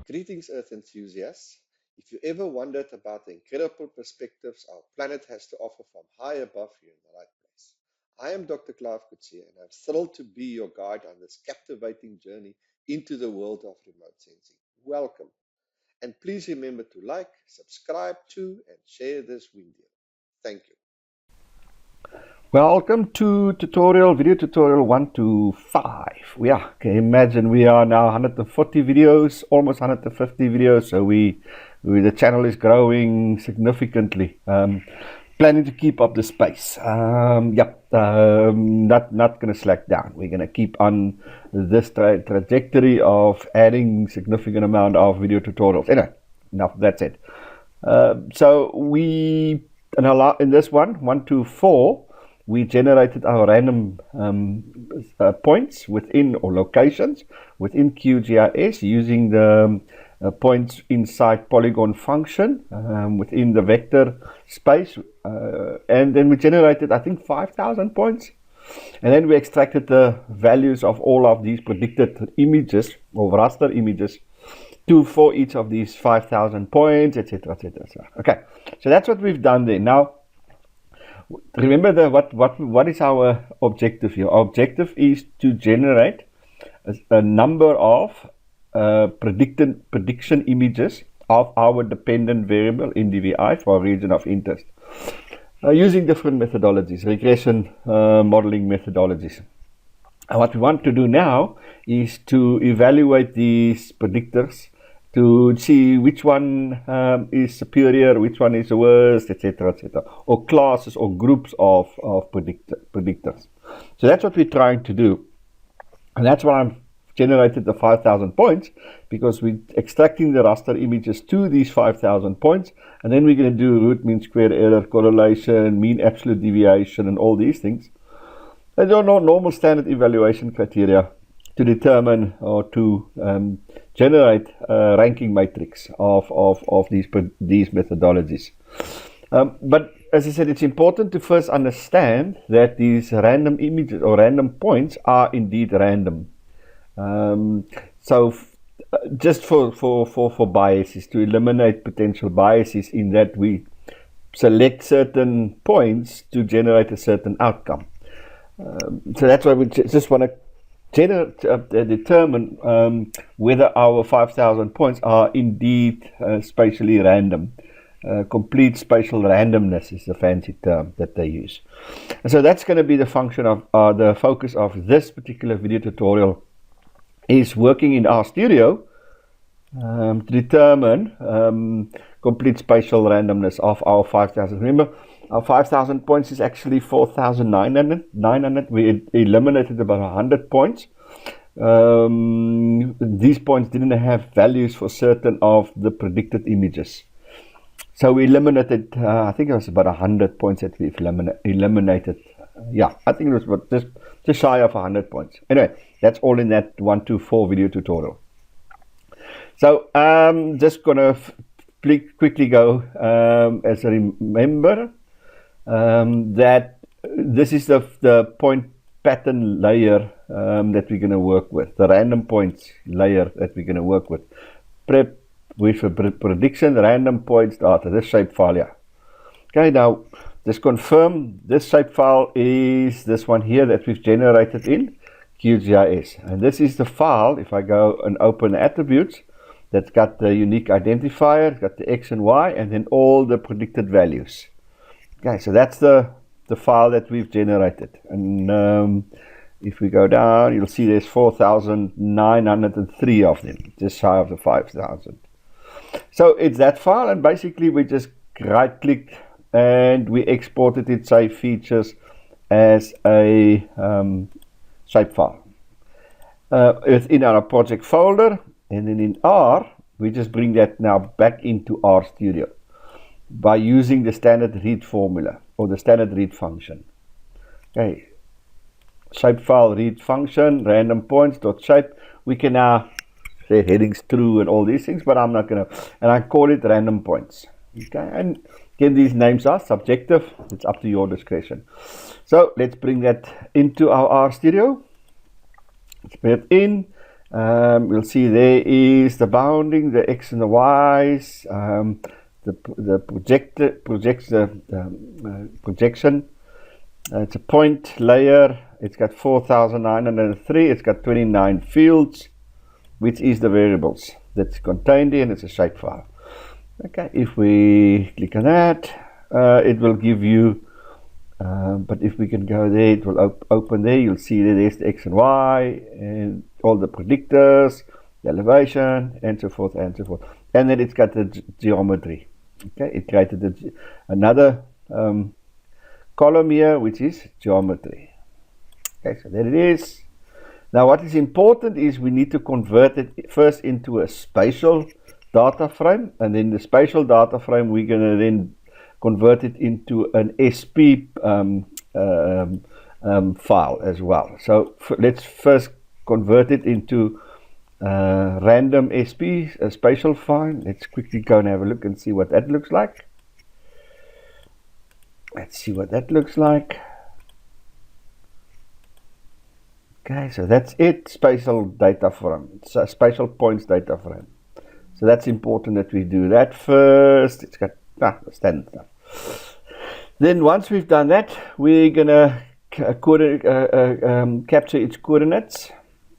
Greetings, Earth enthusiasts. If you ever wondered about the incredible perspectives our planet has to offer from high above, you're in the right place. I am Dr. Clive Coetzee, and I'm thrilled to be your guide on this captivating journey into the world of remote sensing. Welcome. And please remember to like, subscribe to, and share this video. Thank you. Welcome to video tutorial 125. Yeah, can you imagine we are now 140 videos, almost 150 videos, so the channel is growing significantly. Planning to keep up the pace. Not going to slack down. We're going to keep on this trajectory of adding significant amount of video tutorials. Anyway, enough, that's it. So we in this 124, we generated our random points within, or locations within QGIS, using the points inside polygon function within the vector space, and then we generated, I think, 5,000 points, and then we extracted the values of all of these predicted images or raster images for each of these 5,000 points, etc., etc. Okay, so that's what we've done there. Now, remember what is our objective here? Our objective is to generate a number of prediction images of our dependent variable ndvi for a region of interest, using different methodologies, regression modeling methodologies. And what we want to do now is to evaluate these predictors to see which one is superior, which one is worse, etc., etc., or classes or groups of predictors. So that's what we're trying to do, and that's why I've generated the 5,000 points, because we're extracting the raster images to these 5,000 points, and then we're going to do root mean square error, correlation, mean absolute deviation, and all these things. And there are no normal standard evaluation criteria to determine or to generate a ranking matrix of these methodologies. But as I said, it's important to first understand that these random images or random points are indeed random. Just for biases, to eliminate potential biases, in that we select certain points to generate a certain outcome. So that's why we just want to determine whether our 5,000 points are indeed spatially random. Complete spatial randomness is the fancy term that they use. And so that's going to be the function of the focus of this particular video tutorial, is working in RStudio to determine complete spatial randomness of our 5,000. Remember, our 5,000 points is actually 4,900. We eliminated about 100 points. These points didn't have values for certain of the predicted images. So we eliminated, I think it was about 100 points that we've eliminated. Yeah, I think it was about just shy of 100 points. Anyway, that's all in that 124 video tutorial. So I'm just going to quickly go as a remember. That this is the point pattern layer that we're going to work with, the random points layer that we're going to work with. Prep with a prediction, random points data, this shapefile here. Okay, now just confirm this shapefile is this one here that we've generated in QGIS. And this is the file, if I go and open attributes, that's got the unique identifier, it's got the X and Y, and then all the predicted values. Okay, so that's the file that we've generated. And if we go down, you'll see there's 4,903 of them, just shy of the 5,000. So it's that file, and basically we just right clicked and we exported it, save features, as a shapefile within our project folder. And then in R, we just bring that now back into RStudio by using the standard read formula, or the standard read function. Okay, shapefile read function, random points dot shape. We can now say headings true and all these things, but I'm not gonna, and I call it random points. Okay, and again, these names are subjective, it's up to your discretion. So let's bring that into our RStudio. Let's put it in. We'll see there is the bounding, the x and the y's, the projection. It's a point layer. It's got 4,903. It's got 29 fields, which is the variables that's contained in. It's a shapefile. Okay, if we click on that, it will give you, but if we can go there, it will open there. You'll see that there's the x and y and all the predictors, the elevation, and so forth and so forth. And then it's got the geometry. Okay, it created another column here, which is geometry. Okay, so there it is. Now what is important is we need to convert it first into a spatial data frame, and then the spatial data frame we're going to then convert it into an SP file as well. So let's first convert it into random SP, a spatial file. Let's quickly go and have a look and see what that looks like. Let's see what that looks like. Okay, so that's it, spatial data frame. It's a spatial points data frame. So that's important that we do that first. It's got standard stuff. Then once we've done that, we're gonna capture its coordinates.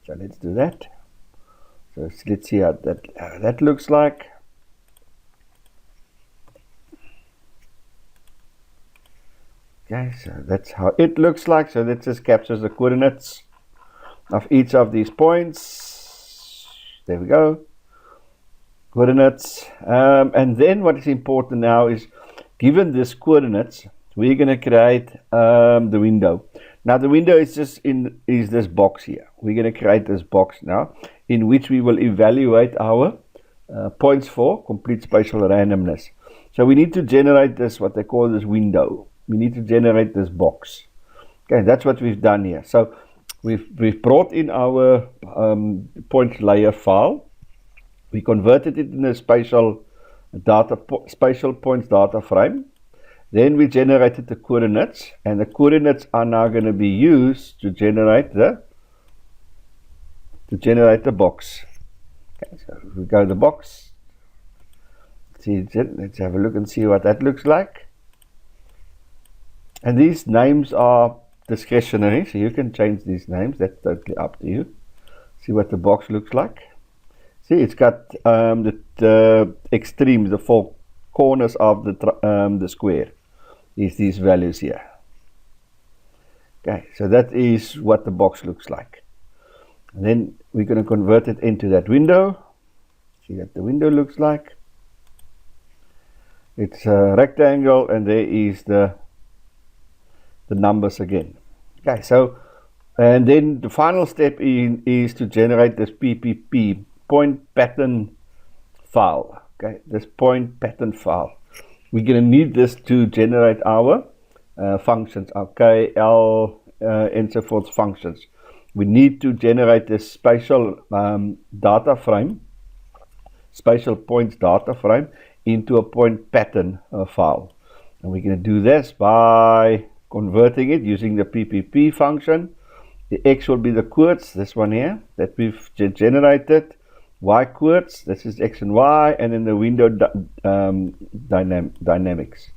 So let's do that. So let's see how that looks like. Okay, so that's how it looks like. So that just captures the coordinates of each of these points. There we go. Coordinates. And then what is important now is, given this coordinates, we're going to create the window. Now the window is just is this box here. We're going to create this box now, in which we will evaluate our points for complete spatial randomness. So we need to generate this, what they call this window. We need to generate this box. Okay, that's what we've done here. So we've brought in our point layer file. We converted it in a spatial points data frame. Then we generated the coordinates, and the coordinates are now going to be used to generate the box. Okay, so if we go to the box, let's have a look and see what that looks like. And these names are discretionary, so you can change these names. That's totally up to you. See what the box looks like. See, it's got the extremes, the four corners of the square. Is these values here. Okay, so that is what the box looks like. And then we're going to convert it into that window. See what the window looks like. It's a rectangle, and there is the numbers again. Okay, so, and then the final step is to generate this PPP, point pattern file. Okay, this point pattern file. We're going to need this to generate our functions, our K, L, and so forth functions. We need to generate this spatial data frame, spatial points data frame, into a point pattern file. And we're going to do this by converting it using the PPP function. The X will be the coords, this one here, that we've generated. Y coords, this is X and Y, and then the window dynamics.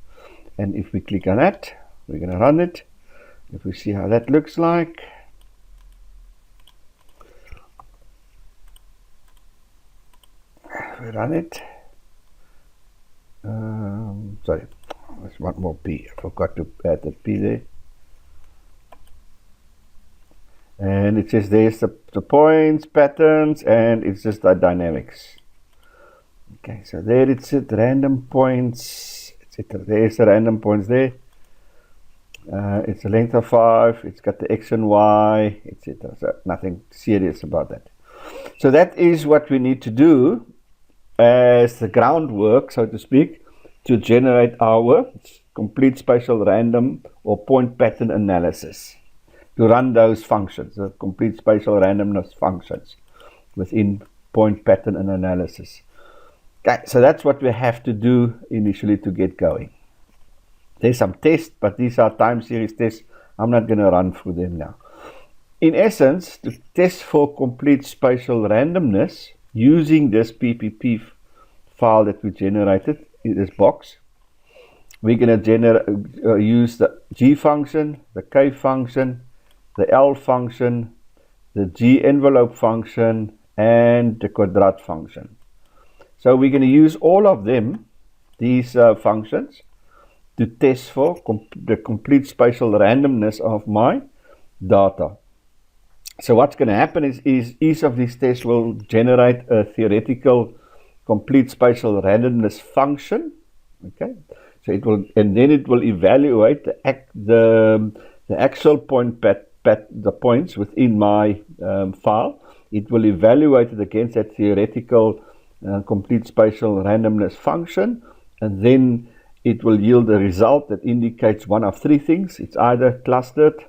And if we click on that, we're going to run it. If we see how that looks like. We run it. Sorry, there's one more P. I forgot to add that P there. And it says there's the points, patterns, and it's just the dynamics. Okay, so there it's at random points, etc. There's the random points there. It's a length of 5, it's got the X and Y, etc. So nothing serious about that. So that is what we need to do as the groundwork, so to speak, to generate our complete spatial random or point pattern analysis. To run those functions, the complete spatial randomness functions within point pattern and analysis. Okay, so that's what we have to do initially to get going. There's some tests, but these are time series tests. I'm not going to run through them now. in essence, to test for complete spatial randomness using this PPP file that we generated in this box, we're going to use the G function, the K function, the L function, the G envelope function, and the quadrat function. So we're going to use all of them, these functions, to test for the complete spatial randomness of my data. So what's going to happen is each of these tests will generate a theoretical complete spatial randomness function. Okay, so it will, and then it will evaluate the actual the points within my file. It will evaluate it against that theoretical complete spatial randomness function, and then it will yield a result that indicates one of three things. It's either clustered,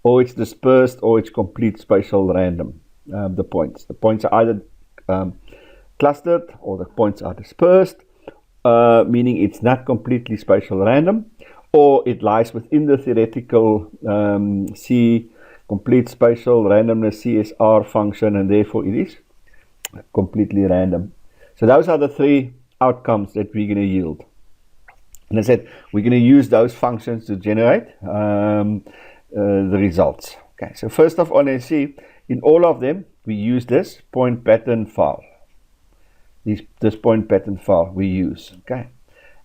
or it's dispersed, or it's complete spatial random. The points are either clustered, or the points are dispersed, meaning it's not completely spatial random, or it lies within the theoretical C complete spatial randomness CSR function, and therefore it is completely random. So those are the three outcomes that we're going to yield. And I said we're going to use those functions to generate the results. Okay, so first of all, let's see, in all of them we use this point pattern file. This point pattern file we use. Okay,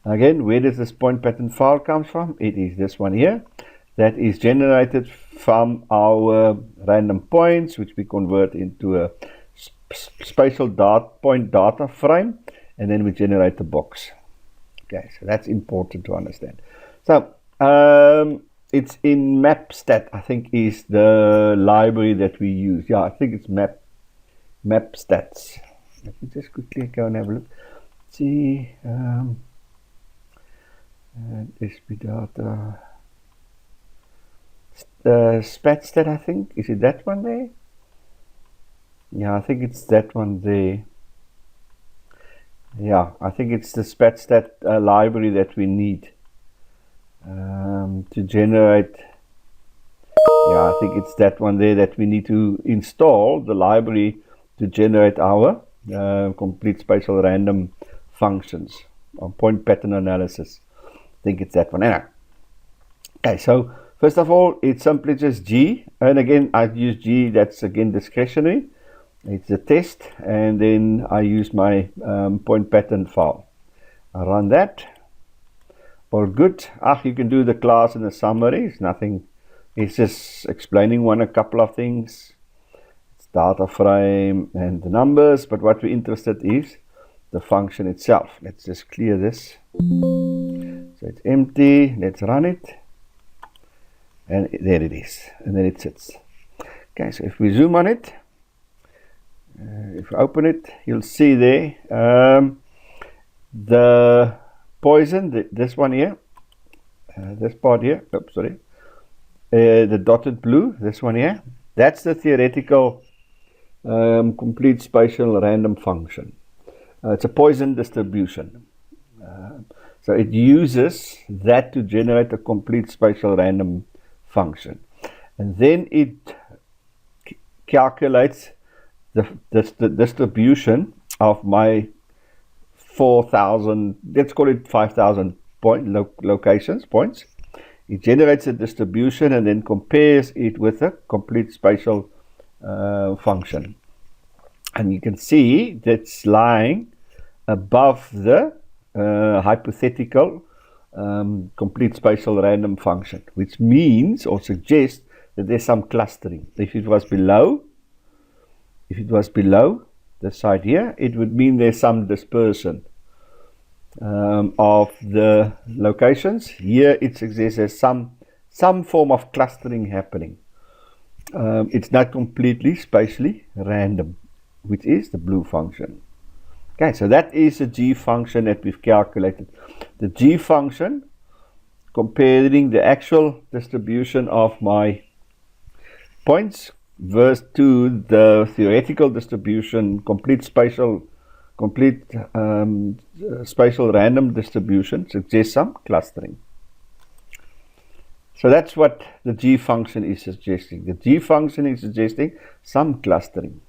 again, where does this point pattern file come from? It is this one here, that is generated from our random points, which we convert into a spatial point data frame, and then we generate the box. Okay, so that's important to understand. So it's in MapStat, I think, is the library that we use. Yeah, I think it's MapStats. Let me just quickly go and have a look. See, SP data, SpatStat, I think. Is it that one there? Yeah, I think it's that one there. Yeah, I think it's the SpatStat library that we need to generate. Yeah, I think it's that one there that we need to install the library to generate our complete spatial random functions on point pattern analysis. I think it's that one. Anyway. Okay, so first of all, it's simply just G, and again I use G, that's again discretionary. It's a test, and then I use my point pattern file. I run that. All good. You can do the class and the summary. It's nothing. It's just explaining a couple of things. It's data frame and the numbers, but what we're interested is the function itself. Let's just clear this. So it's empty. Let's run it. And there it is. And then it sits. Okay, so if we zoom on it, if you open it, you'll see there the poison, this one here, this part here, oops, sorry, the dotted blue, this one here, that's the theoretical complete spatial random function. It's a Poisson distribution. So it uses that to generate a complete spatial random function. And then it calculates the distribution of my 4,000, let's call it 5,000 points. It generates a distribution and then compares it with a complete spatial function. And you can see that's lying above the hypothetical complete spatial random function, which means or suggests that there's some clustering. If it was below the side here, it would mean there's some dispersion of the locations. Here it suggests there's some form of clustering happening. It's not completely spatially random, which is the blue function. Okay, so that is a G function that we've calculated. The G function comparing the actual distribution of my points versus to the theoretical distribution, complete spatial random distribution, suggests some clustering. So that's what the G function is suggesting. The G function is suggesting some clustering.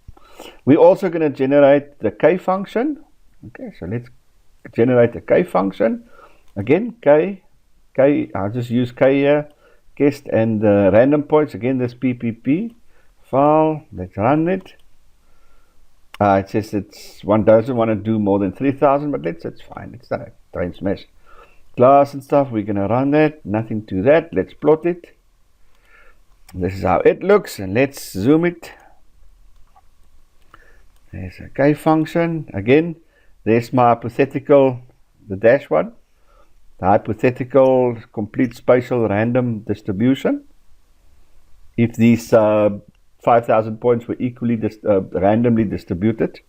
We're also going to generate the K function. Okay, so let's generate the K function. Again, K, I'll just use K here. Guest and random points. Again, this PPP file. Let's run it. It says one doesn't want to do more than 3,000, but it's fine. It's not a train smash. Class and stuff, we're going to run that. Nothing to that. Let's plot it. This is how it looks, and let's zoom it. There's a K function. Again, there's my hypothetical, the dash one. The hypothetical complete spatial random distribution. If these 5,000 points were equally randomly distributed.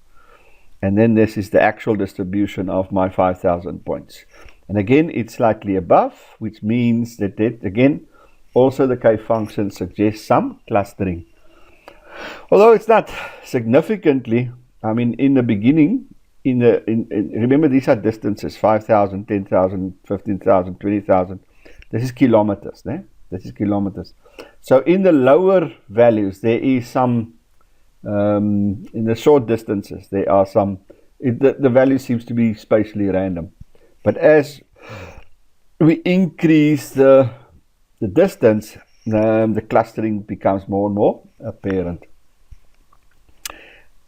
And then this is the actual distribution of my 5,000 points. And again, it's slightly above, which means that again, also the K function suggests some clustering. Although it's not significantly, I mean, in the beginning, remember these are distances, 5,000, 10,000, 15,000, 20,000. This is kilometers, né? This is kilometers. So in the lower values, there is some, in the short distances, there are some, the value seems to be spatially random. But as we increase the distance, the clustering becomes more and more apparent.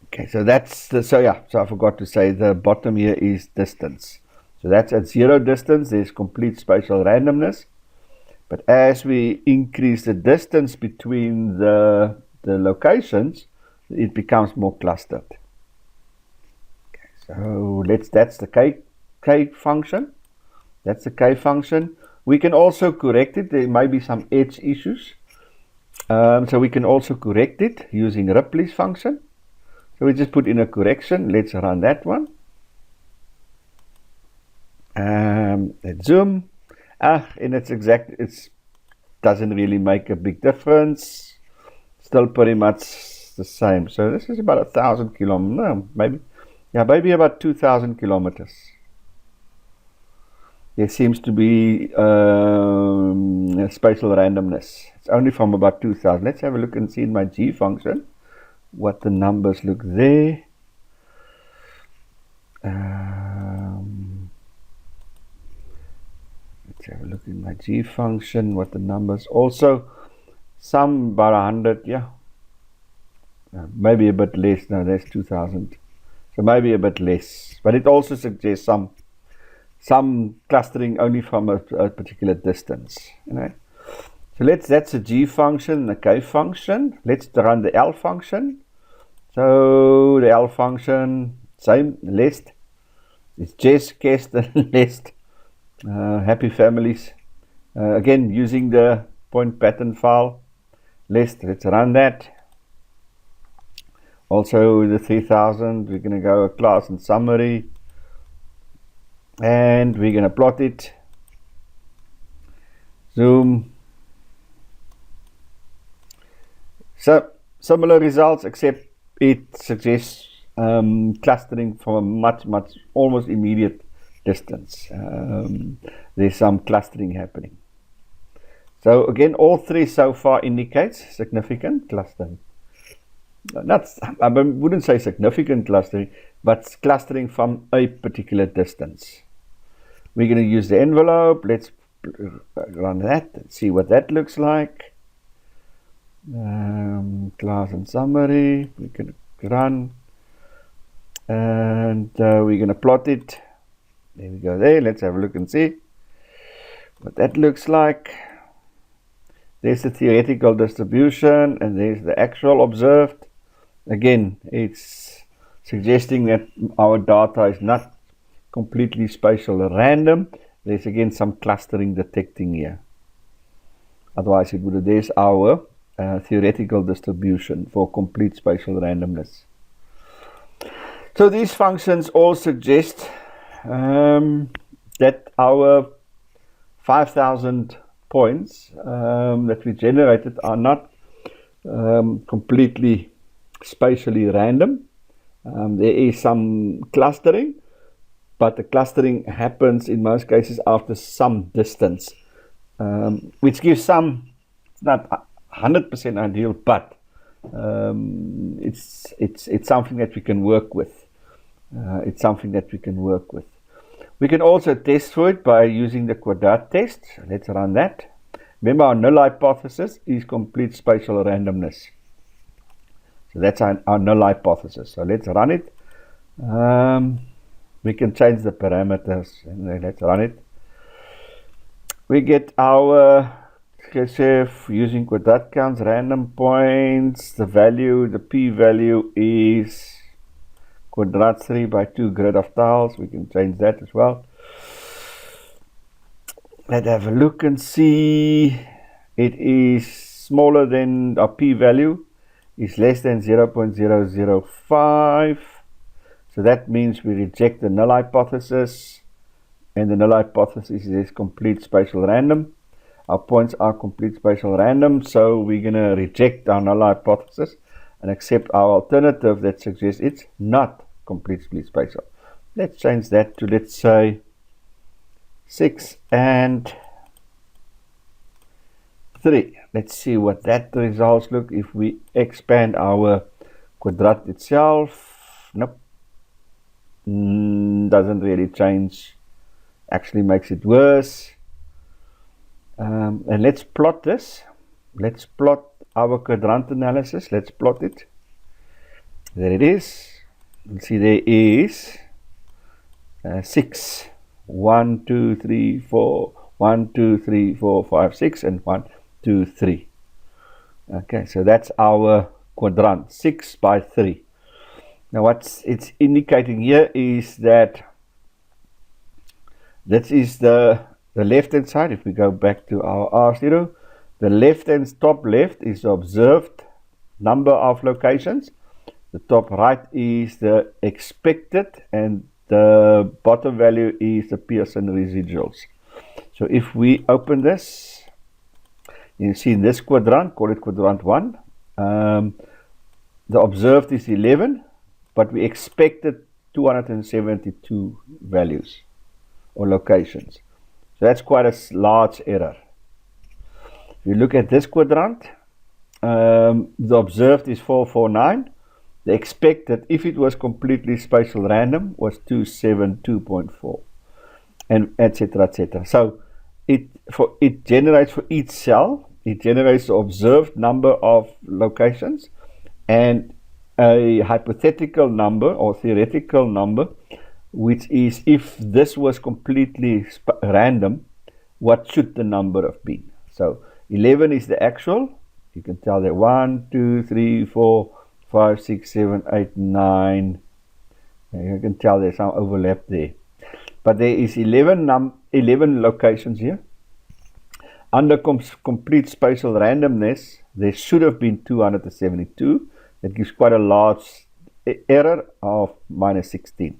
Okay, so that's so I forgot to say the bottom here is distance. So that's at 0 distance, there's complete spatial randomness. But as we increase the distance between the locations, it becomes more clustered. Okay, so that's the K function. That's the K function. We can also correct it. There may be some edge issues. So we can also correct it using Ripley's function. So we just put in a correction. Let's run that one. Let's zoom. And it doesn't really make a big difference. Still pretty much the same. So this is about 1,000 kilometers. No, maybe about 2,000 kilometers. There seems to be spatial randomness. It's only from about 2,000. Let's have a look and see in my G function what the numbers look there. Let's have a look in my G function, what the numbers also. Some about 100, yeah. Maybe a bit less. No, that's 2,000. So maybe a bit less. But it also suggests some clustering only from a particular distance. You know? So that's a G function, a K function. Let's run the L function. So the L function, same, list. It's just guessed and list. Happy families. Again, using the point pattern file. List, let's run that. Also the 3,000, we're going to go class and summary. And we're going to plot it. Zoom. So similar results, except it suggests clustering from a much almost immediate distance. There's some clustering happening. So again, all three so far indicates significant clustering. I wouldn't say significant clustering, but clustering from a particular distance. We're going to use the envelope. Let's run that and see what that looks like. Class and summary. We can run. And we're going to plot it. There we go there. Let's have a look and see what that looks like. There's the theoretical distribution and there's the actual observed. Again, it's suggesting that our data is not completely spatial random. There's again some clustering detecting here. Otherwise it would, there's our theoretical distribution for complete spatial randomness. So these functions all suggest that our 5,000 points that we generated are not completely spatially random. There is some clustering, but the clustering happens in most cases after some distance which gives some, it's not 100% ideal, but it's something that we can work with. It's something that we can work with. We can also test for it by using the quadrat test. So let's run that. Remember, our null hypothesis is complete spatial randomness. So that's our null hypothesis. So let's run it. We can change the parameters. And let's run it. We get our using quadrat counts, random points. The value, the p-value is quadrat 3 by 2 grid of tiles. We can change that as well. Let's have a look and see. It is smaller than our p-value is less than 0.005. So that means we reject the null hypothesis, and the null hypothesis is complete spatial random. Our points are complete spatial random, so we're going to reject our null hypothesis and accept our alternative that suggests it's not completely spatial. Let's change that to, let's say, 6 and 3. Let's see what that results look if we expand our quadrat itself. Nope. Doesn't really change. Actually makes it worse. And let's plot this. Let's plot our quadrant analysis. Let's plot it. There it is. You see there is 6. 1, 2, 3, 4. 1, 2, 3, 4, 5, 6, and 1, 2, 3. Okay, so that's our quadrant, 6 by 3. Now what it's indicating here is that this is the left hand side. If we go back to our R0, the left hand top left is the observed number of locations. The top right is the expected, and the bottom value is the Pearson residuals. So if we open this, you see in this quadrant, call it quadrant 1, the observed is 11, but we expected 272 values or locations. So that's quite a large error. If you look at this quadrant, the observed is 449. The expected, if it was completely spatial random, was 272.4, and etc. etc. So it generates for each cell, it generates the observed number of locations and a hypothetical number or theoretical number, which is if this was completely random, what should the number have been? So 11 is the actual. You can tell that 1, 2, 3, 4, 5, 6, 7, 8, 9. You can tell there's some overlap there. But there is 11 locations here. Under complete spatial randomness, there should have been 272. That gives quite a large error of minus 16.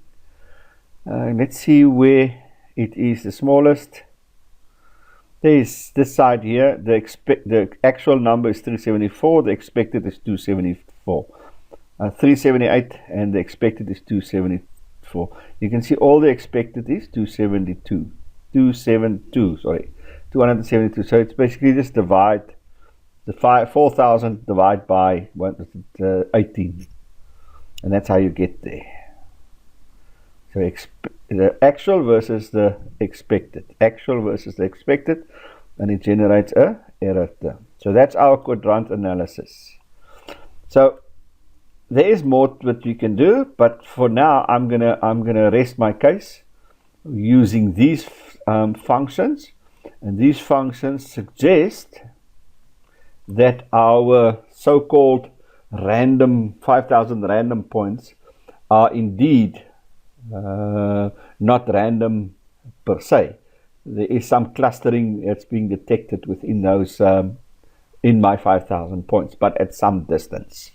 Let's see where it is the smallest. There is this side here. The actual number is 374. The expected is 274. 378, and the expected is 274. You can see all the expected is 272. 272, sorry. 272. So it's basically just divide the 4,000 divide by 18. And that's how you get there. So the actual versus the expected. Actual versus the expected. And it generates a error term. So that's our quadrant analysis. So there is more that you can do, but for now I'm gonna rest my case using these functions, and these functions suggest that our so-called random 5,000 random points are indeed not random per se. There is some clustering that's being detected within those in my 5,000 points, but at some distance.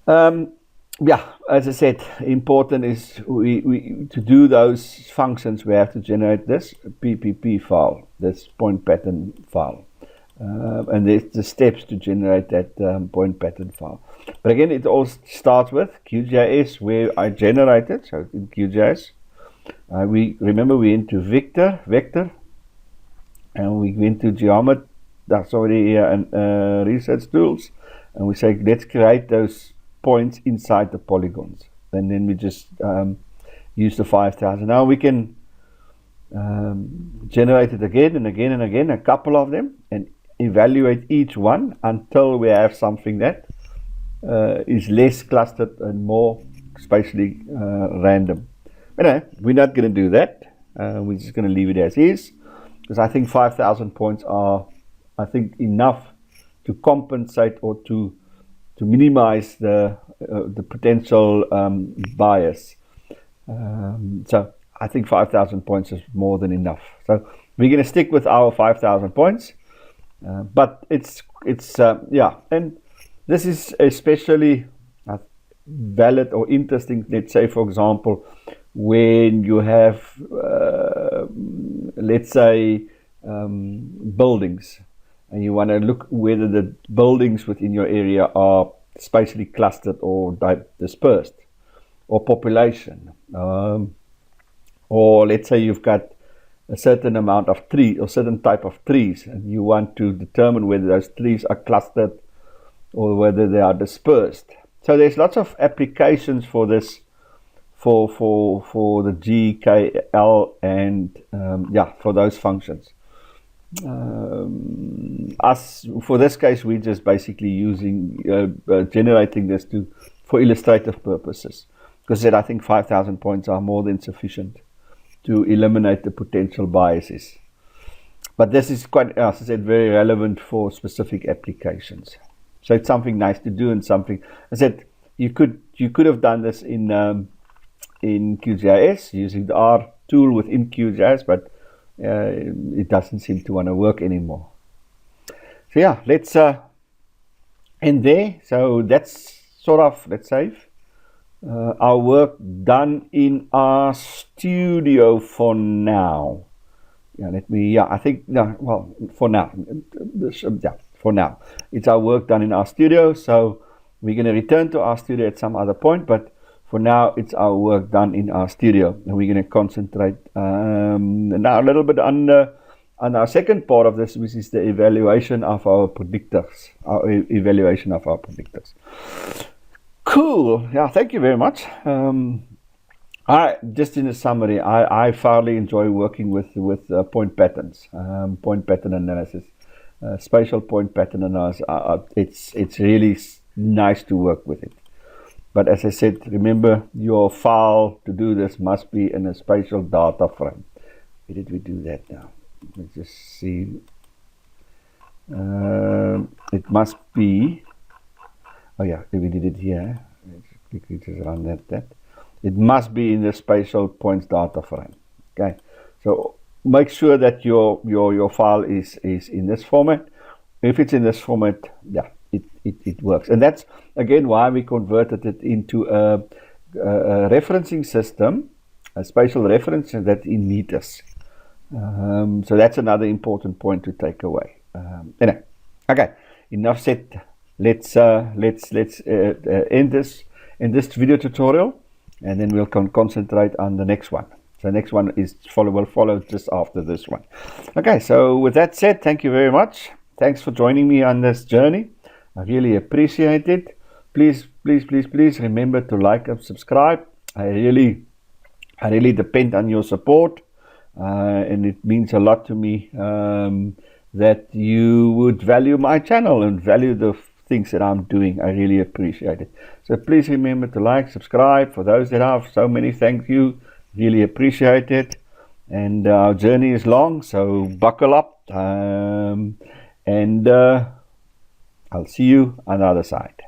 Yeah, as I said, important is we to do those functions, we have to generate this PPP file, this point pattern file, and there's the steps to generate that point pattern file. But again, it all starts with QGIS, where I generated. So in QGIS, we remember we into vector, and we went to geometry, research tools, and we say let's create those points inside the polygons, and then we just use the 5,000. Now we can generate it again and again and again, a couple of them, and evaluate each one until we have something that is less clustered and more spatially random. Anyway, we're not going to do that. We're just going to leave it as is, because I think 5,000 points are, I think, enough to compensate or to minimize the potential bias. So I think 5,000 points is more than enough. So we're going to stick with our 5,000 points, but it's yeah, and this is especially valid or interesting. Let's say, for example, when you have let's say buildings, and you want to look whether the buildings within your area are spatially clustered or dispersed, or population, or let's say you've got a certain amount of tree or certain type of trees, and you want to determine whether those trees are clustered or whether they are dispersed. So there's lots of applications for this, for the GKL and yeah, for those functions. Us for this case, we're just basically using generating this for illustrative purposes, because I think 5,000 points are more than sufficient to eliminate the potential biases. But this is quite, as I said, very relevant for specific applications. So it's something nice to do, and something I said you could have done this in QGIS using the R tool within QGIS, but it doesn't seem to want to work anymore. So yeah, let's end there. So that's sort of, let's save our work done in our studio for now. Yeah, I think, no, well, for now, for now, it's our work done in our studio. So we're going to return to our studio at some other point, but for now, it's our work done in our studio, and we're going to concentrate now a little bit on our second part of this, which is the evaluation of our predictors. Cool. Yeah, thank you very much. Just in a summary, I thoroughly enjoy working with point patterns, point pattern analysis, spatial point pattern analysis. It's really nice to work with it. But as I said, remember, your file to do this must be in a spatial data frame. Where did we do that now? Let's just see. It must be. Oh yeah, we did it here. Let's quickly just run that. It must be in the spatial points data frame. Okay, so make sure that your file is in this format. If it's in this format, yeah, it works. And that's again why we converted it into a referencing system, a spatial reference, that in meters. So that's another important point to take away. Anyway, okay, enough said. Let's end this video tutorial, and then we'll concentrate on the next one. So the next one will follow just after this one. Okay, so with that said, thank you very much. Thanks for joining me on this journey. I really appreciate it. Please remember to like and subscribe. I really depend on your support, and it means a lot to me that you would value my channel and value the things that I'm doing. I really appreciate it. So please remember to like, subscribe. For those that have, so many thank you. Really appreciate it. And our journey is long, so buckle up. And I'll see you on the other side.